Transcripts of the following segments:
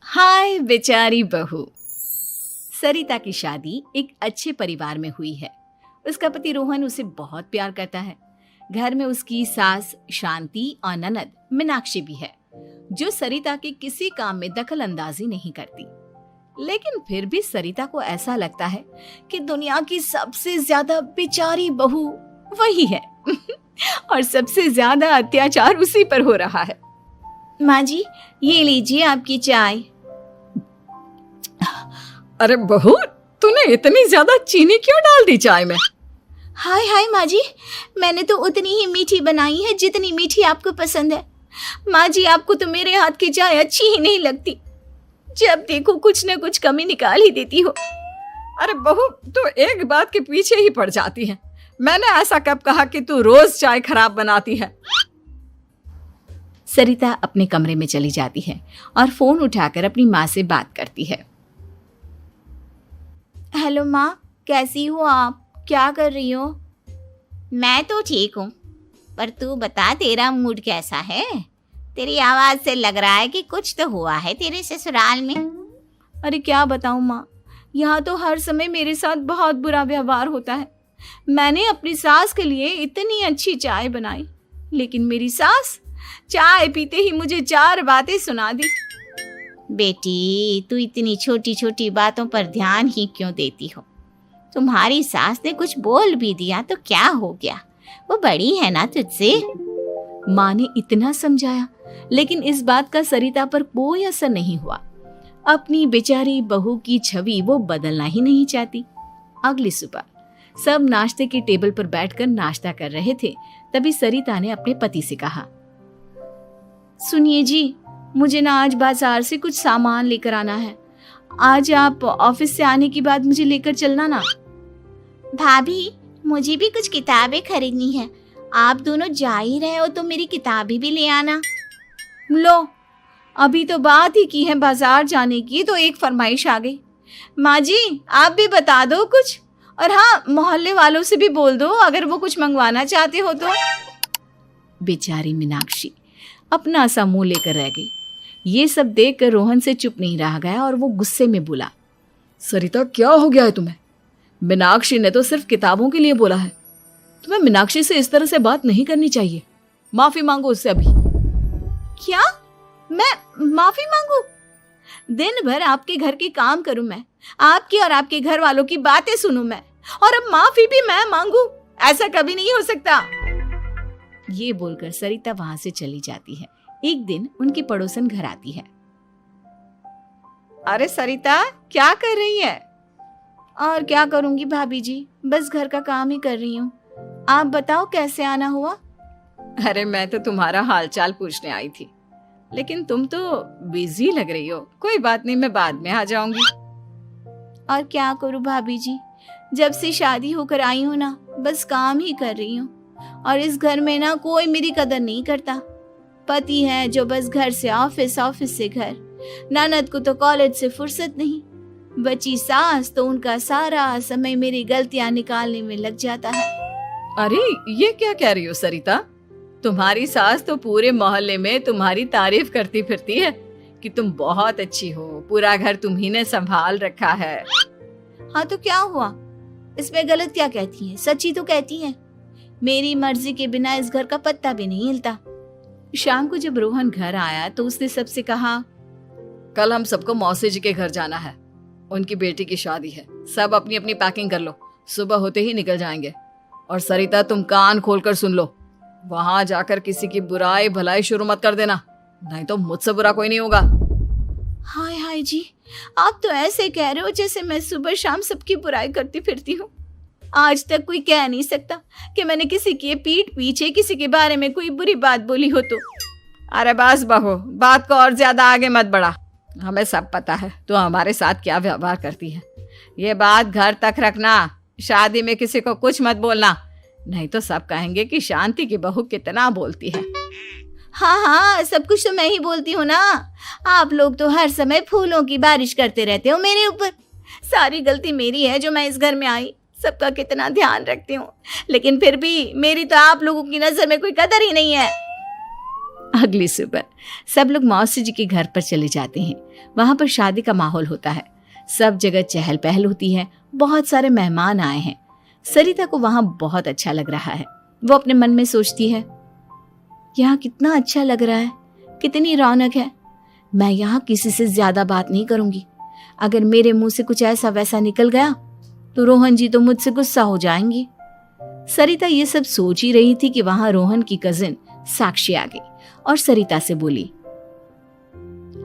हाय बेचारी बहू। सरिता की शादी एक अच्छे परिवार में हुई है। उसका पति रोहन उसे बहुत प्यार करता है। घर में उसकी सास शांति और ननद मीनाक्षी भी है, जो सरिता के किसी काम में दखल अंदाजी नहीं करती। लेकिन फिर भी सरिता को ऐसा लगता है कि दुनिया की सबसे ज्यादा बेचारी बहू वही है और सबसे ज्यादा अत्याचार उसी पर हो रहा है। माँ जी, ये लीजिए आपकी चाय। अरे बहू, तूने इतनी ज्यादा चीनी क्यों डाल दी चाय में? हाय हाय माँ जी, मैंने तो उतनी ही मीठी बनाई है जितनी मीठी आपको पसंद है। माँ जी, आपको तो मेरे हाथ की चाय अच्छी ही नहीं लगती। जब देखो कुछ न कुछ कमी निकाल ही देती हो। अरे बहू, तू एक बात के पीछे ही पड़ जाती है। मैंने ऐसा कब कहा कि तू रोज चाय खराब बनाती है? सरिता अपने कमरे में चली जाती है और फोन उठाकर अपनी माँ से बात करती है। हेलो माँ, कैसी हो आप? क्या कर रही हो? मैं तो ठीक हूँ, पर तू बता, तेरा मूड कैसा है? तेरी आवाज से लग रहा है कि कुछ तो हुआ है तेरे ससुराल में। अरे क्या बताऊँ माँ, यहाँ तो हर समय मेरे साथ बहुत बुरा व्यवहार होता है। मैंने अपनी सास के लिए इतनी अच्छी चाय बनाई, लेकिन मेरी सास चाय पीते ही मुझे 4 बातें सुना दी। बेटी, तू इतनी छोटी छोटी बातों पर ध्यान ही क्यों देती हो? तुम्हारी सास ने कुछ बोल भी दिया तो क्या हो गया, वो बड़ी है ना तुझसे। माँ ने इतना समझाया, लेकिन इस बात का सरिता पर कोई असर नहीं हुआ। अपनी बेचारी बहू की छवि वो बदलना ही नहीं चाहती। अगली सुबह सब नाश्ते की टेबल पर बैठकर नाश्ता कर रहे थे, तभी सरिता ने अपने पति से कहा, सुनिए जी, मुझे ना आज बाजार से कुछ सामान लेकर आना है। आज आप ऑफिस से आने के बाद मुझे लेकर चलना ना। भाभी, मुझे भी कुछ किताबें खरीदनी है। आप दोनों जा ही रहे हो तो मेरी किताबें भी ले आना। लो, अभी तो बात ही की है बाजार जाने की, तो एक फरमाइश आ गई। माँ जी, आप भी बता दो कुछ, और हाँ, मोहल्ले वालों से भी बोल दो अगर वो कुछ मंगवाना चाहते हो तो। बेचारी मीनाक्षी अपना सा मुंह लेकर रह गई। ये सब देखकर रोहन से चुप नहीं रह गया और वो गुस्से में बोला, सरिता, क्या हो गया है तुम्हें? मीनाक्षी ने तो सिर्फ किताबों के लिए बोला है। तुम्हें मीनाक्षी से इस तरह से बात नहीं करनी चाहिए। माफी मांगो उससे अभी। क्या? मैं माफी मांगू? दिन भर आपके घर के काम करूं मैं, आपकी और आपके घर वालों की बातें सुनूं मैं, और अब माफी भी मैं मांगू? ऐसा कभी नहीं हो सकता। ये बोलकर सरिता वहां से चली जाती है। एक दिन उनकी पड़ोसन घर आती है। अरे सरिता, क्या कर रही है? और क्या करूंगी भाभी जी, बस घर का काम ही कर रही हूँ। आप बताओ कैसे आना हुआ? अरे मैं तो तुम्हारा हालचाल पूछने आई थी, लेकिन तुम तो बिजी लग रही हो। कोई बात नहीं, मैं बाद में आ जाऊंगी। और क्या करूं भाभी जी, जब से शादी होकर आई हूँ ना, बस काम ही कर रही हूँ। और इस घर में ना कोई मेरी कदर नहीं करता। पति है जो बस घर से ऑफिस, ऑफिस से घर। ननद को तो कॉलेज से फुर्सत नहीं। बची सास तो उनका सारा समय मेरी गलतियां निकालने में लग जाता है। अरे ये क्या कह रही हो सरिता? तुम्हारी सास तो पूरे मोहल्ले में तुम्हारी तारीफ करती फिरती है कि तुम बहुत अच्छी हो, पूरा घर तुम्ही ने संभाल रखा है। हाँ तो क्या हुआ, इसमें गलत क्या कहती है? सच्ची तो कहती है। मेरी मर्जी के बिना इस घर का पत्ता भी नहीं हिलता। शाम को जब रोहन घर आया तो उसने सबसे कहा, कल हम सबको मौसी जी के घर जाना है। उनकी बेटी की शादी है। सब अपनी अपनी पैकिंग कर लो, सुबह होते ही निकल जाएंगे। और सरिता, तुम कान खोलकर सुन लो, वहां जाकर किसी की बुराई भलाई शुरू मत कर देना, नहीं तो मुझसे बुरा कोई नहीं होगा। हाय हाय जी, आप तो ऐसे कह रहे हो जैसे मैं सुबह शाम सबकी बुराई करती फिरती हूँ। आज तक कोई कह नहीं सकता कि मैंने किसी की पीठ पीछे किसी के बारे में कोई बुरी बात बोली हो तो। अरे बस बहू, बात को और ज्यादा आगे मत बढ़ा। हमें सब पता है तू हमारे साथ क्या व्यवहार करती है। ये बात घर तक रखना, शादी में किसी को कुछ मत बोलना, नहीं तो सब कहेंगे कि शांति की बहू कितना बोलती है। हाँ हाँ, सब कुछ तो मैं ही बोलती हूँ ना। आप लोग तो हर समय फूलों की बारिश करते रहते हो मेरे ऊपर। सारी गलती मेरी है जो मैं इस घर में आई। सबका कितना ध्यान रखती हूँ, लेकिन फिर भी मेरी तो आप लोगों की नजर में कोई कदर ही नहीं है। अगली सुबह सब लोग मौसी जी के घर पर चले जाते हैं। वहां पर शादी का माहौल होता है, सब जगह चहल पहल होती है, बहुत सारे मेहमान आए हैं। सरिता को वहां बहुत अच्छा लग रहा है। वो अपने मन में सोचती है, यहाँ कितना अच्छा लग रहा है, कितनी रौनक है। मैं यहाँ किसी से ज्यादा बात नहीं करूंगी। अगर मेरे मुंह से कुछ ऐसा वैसा निकल गया तो रोहन जी तो मुझसे गुस्सा हो जाएंगी। सरिता ये सब सोच ही रही थी कि वहां रोहन की कजिन साक्षी आ गई और सरिता से बोली,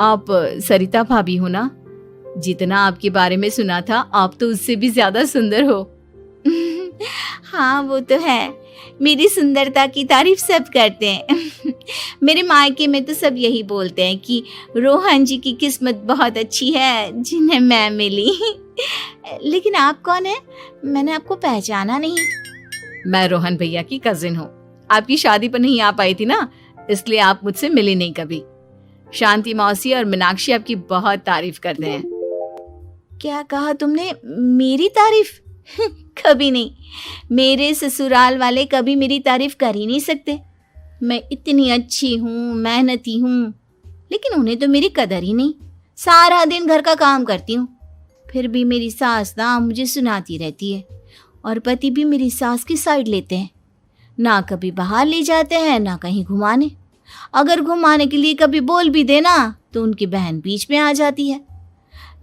आप सरिता भाभी हो ना? जितना आपके बारे में सुना था आप तो उससे भी ज्यादा सुंदर हो। हाँ वो तो है, मेरी सुंदरता की तारीफ सब करते हैं। मेरे मायके में तो सब यही बोलते हैं कि रोहन जी की किस्मत बहुत अच्छी है जिन्हें मैं मिली। लेकिन आप कौन है? मैंने आपको पहचाना नहीं। मैं रोहन भैया की कजिन हूँ। आपकी शादी पर नहीं आ पाई थी ना, इसलिए आप मुझसे मिली नहीं कभी। शांति मौसी और मीनाक्षी आपकी बहुत तारीफ करते हैं। क्या कहा तुमने? मेरी तारीफ? कभी नहीं। मेरे ससुराल वाले कभी मेरी तारीफ कर ही नहीं सकते। मैं इतनी अच्छी हूँ, मेहनती हूँ, लेकिन उन्हें तो मेरी कदर ही नहीं। सारा दिन घर का काम करती हूँ, फिर भी मेरी सास ना मुझे सुनाती रहती है और पति भी मेरी सास की साइड लेते हैं। ना कभी बाहर ले जाते हैं ना कहीं घुमाने। अगर घुमाने के लिए कभी बोल भी देना तो उनकी बहन बीच में आ जाती है।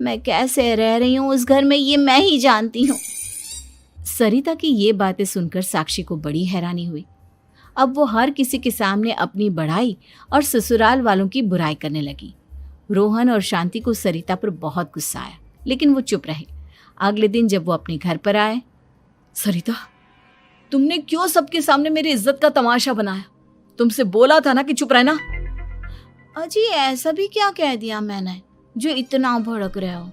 मैं कैसे रह रही हूँ उस घर में ये मैं ही जानती हूँ। सरिता की ये बातें सुनकर साक्षी को बड़ी हैरानी हुई। अब वो हर किसी के सामने अपनी बढ़ाई और ससुराल वालों की बुराई करने लगी। रोहन और शांति को सरिता पर बहुत गुस्सा आया, लेकिन वो चुप रहे। अगले दिन जब वो अपने घर पर आए, सरिता, तुमने क्यों सबके सामने मेरी इज्जत का तमाशा बनाया? तुमसे बोला था ना कि चुप रहना। अजी ऐसा भी क्या कह दिया मैंने जो इतना भड़क रहे हो?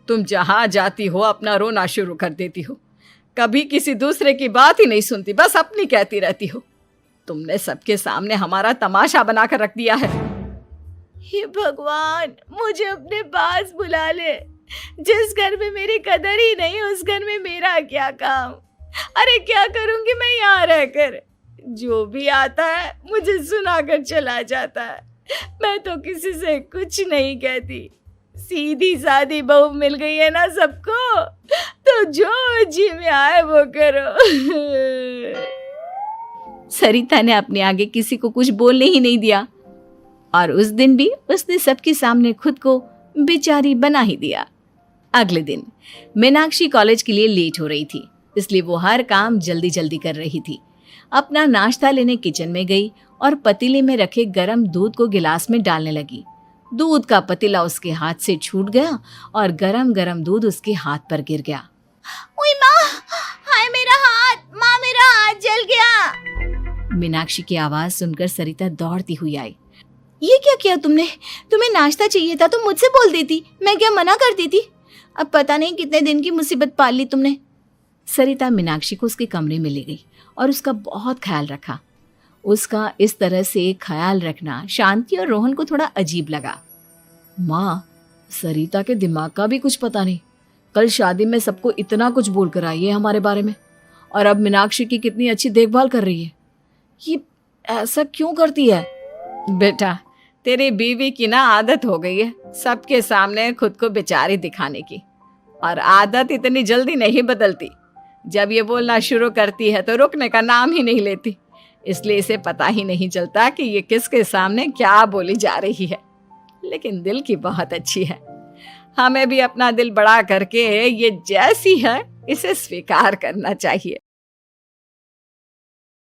तुम जहां जाती हो अपना रोना शुरू कर देती हो, कभी किसी दूसरे की बात ही नहीं सुनती, बस अपनी कहती रहती हो। तुमने सबके सामने हमारा तमाशा बनाकर रख दिया है। हे भगवान, मुझे अपने पास बुला ले। जिस घर में मेरी कदर ही नहीं उस घर में मेरा क्या काम? अरे क्या करूंगी मैं यहाँ रहकर? जो भी आता है मुझे सुनाकर चला जाता है। मैं तो किसी से कुछ नहीं कहती। सीधी सादी बहू मिल गई है ना सबको, तो जो जी में आए वो करो। सरिता ने अपने आगे किसी को कुछ बोलने ही नहीं दिया और उस दिन भी उसने सबके सामने खुद को बेचारी बना ही दिया। अगले दिन मीनाक्षी कॉलेज के लिए लेट हो रही थी, इसलिए वो हर काम जल्दी जल्दी कर रही थी। अपना नाश्ता लेने किचन में गई और पतीले में रखे गरम दूध को गिलास में डालने लगी। दूध का पतीला उसके हाथ से छूट गया और गरम गरम दूध उसके हाथ पर गिर गया। ओए माँ, हाय मेरा हाथ, माँ मेरा हाथ जल गया। मीनाक्षी की आवाज सुनकर सरिता दौड़ती हुई आई। ये क्या किया तुमने? तुम्हें नाश्ता चाहिए था तो मुझसे बोल देती, मैं क्या मना करती थी? अब पता नहीं कितने दिन की मुसीबत पाल ली तुमने। सरिता मीनाक्षी को उसके कमरे में ले गई और उसका बहुत ख्याल रखा। उसका इस तरह से ख्याल रखना शांति और रोहन को थोड़ा अजीब लगा। माँ, सरिता के दिमाग का भी कुछ पता नहीं। कल शादी में सबको इतना कुछ बोल कर आई है हमारे बारे में, और अब मीनाक्षी की कितनी अच्छी देखभाल कर रही है। ये ऐसा क्यों करती है? बेटा, तेरी बीवी की ना आदत हो गई है सबके सामने खुद को बेचारी दिखाने की, और आदत इतनी जल्दी नहीं बदलती। जब ये बोलना शुरू करती है तो रुकने का नाम ही नहीं लेती, इसलिए इसे पता ही नहीं चलता कि ये किसके सामने क्या बोली जा रही है। लेकिन दिल की बहुत अच्छी है। हमें भी अपना दिल बड़ा करके ये जैसी है इसे स्वीकार करना चाहिए।